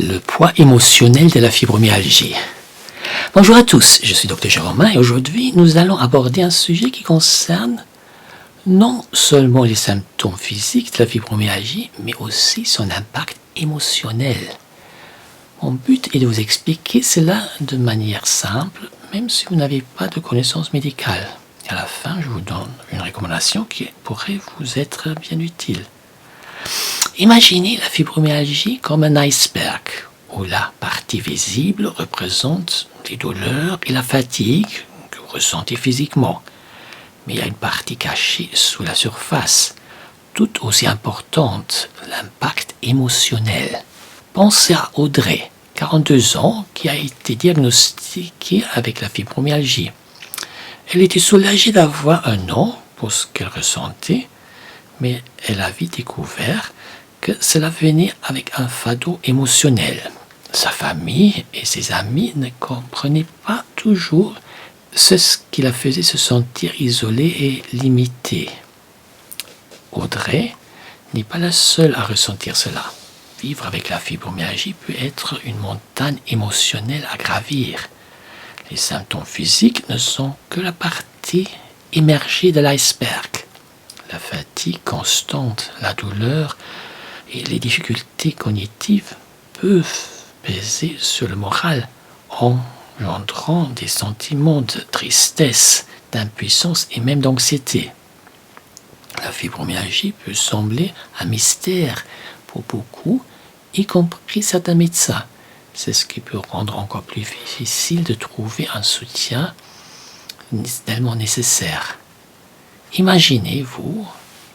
Le poids émotionnel de la fibromyalgie. Bonjour à tous, je suis Dr Jérôme et aujourd'hui nous allons aborder un sujet qui concerne non seulement les symptômes physiques de la fibromyalgie, mais aussi son impact émotionnel. Mon but est de vous expliquer cela de manière simple, même si vous n'avez pas de connaissances médicales. Et à la fin, je vous donne une recommandation qui pourrait vous être bien utile. Imaginez la fibromyalgie comme un iceberg, où la partie visible représente les douleurs et la fatigue que vous ressentez physiquement. Mais il y a une partie cachée sous la surface, tout aussi importante, l'impact émotionnel. Pensez à Audrey, 42 ans, qui a été diagnostiquée avec la fibromyalgie. Elle était soulagée d'avoir un nom pour ce qu'elle ressentait, mais elle a vite découvert que cela venait avec un fardeau émotionnel. Sa famille et ses amis ne comprenaient pas toujours ce qui la faisait se sentir isolée et limitée. Audrey n'est pas la seule à ressentir cela. Vivre avec la fibromyalgie peut être une montagne émotionnelle à gravir. Les symptômes physiques ne sont que la partie émergée de l'iceberg. La fatigue constante, la douleur et les difficultés cognitives peuvent peser sur le moral, engendrant des sentiments de tristesse, d'impuissance et même d'anxiété. La fibromyalgie peut sembler un mystère pour beaucoup, y compris certains médecins. C'est ce qui peut rendre encore plus difficile de trouver un soutien tellement nécessaire. Imaginez-vous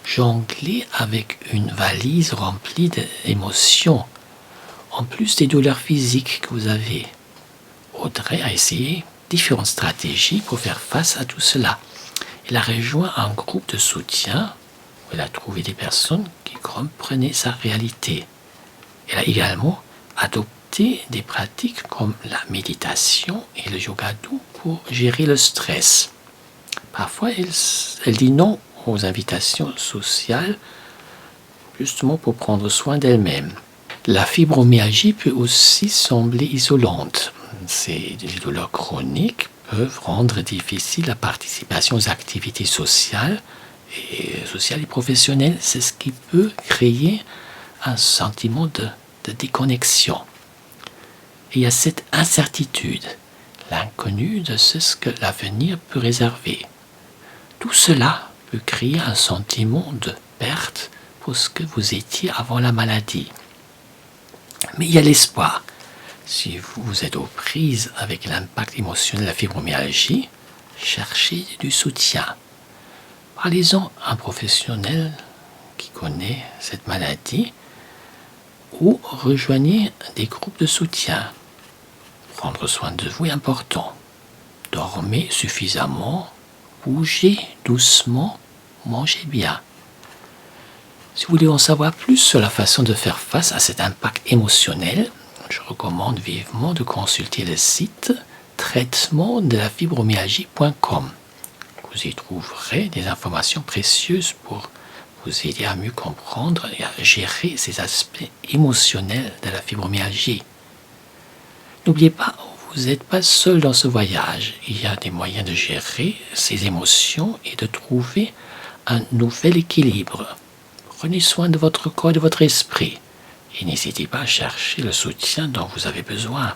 jongler avec une valise remplie d'émotions, en plus des douleurs physiques que vous avez. Audrey a essayé différentes stratégies pour faire face à tout cela. Elle a rejoint un groupe de soutien où elle a trouvé des personnes qui comprenaient sa réalité. Elle a également adopté des pratiques comme la méditation et le yoga doux pour gérer le stress. Parfois, elle dit non aux invitations sociales, justement pour prendre soin d'elle-même. La fibromyalgie peut aussi sembler isolante. Ces douleurs chroniques peuvent rendre difficile la participation aux activités sociales et professionnelles. C'est ce qui peut créer un sentiment de déconnexion. Et il y a cette incertitude, l'inconnu de ce que l'avenir peut réserver. Tout cela peut créer un sentiment de perte pour ce que vous étiez avant la maladie. Mais il y a l'espoir. Si vous êtes aux prises avec l'impact émotionnel de la fibromyalgie, cherchez du soutien. Parlez-en à un professionnel qui connaît cette maladie ou rejoignez des groupes de soutien. Prendre soin de vous est important. Dormez suffisamment, bougez doucement, mangez bien. Si vous voulez en savoir plus sur la façon de faire face à cet impact émotionnel, je recommande vivement de consulter le site traitement-de-la-fibromyalgie.com. Vous y trouverez des informations précieuses pour vous aider à mieux comprendre et à gérer ces aspects émotionnels de la fibromyalgie. N'oubliez pas, vous n'êtes pas seul dans ce voyage. Il y a des moyens de gérer ces émotions et de trouver un nouvel équilibre. Prenez soin de votre corps et de votre esprit et n'hésitez pas à chercher le soutien dont vous avez besoin.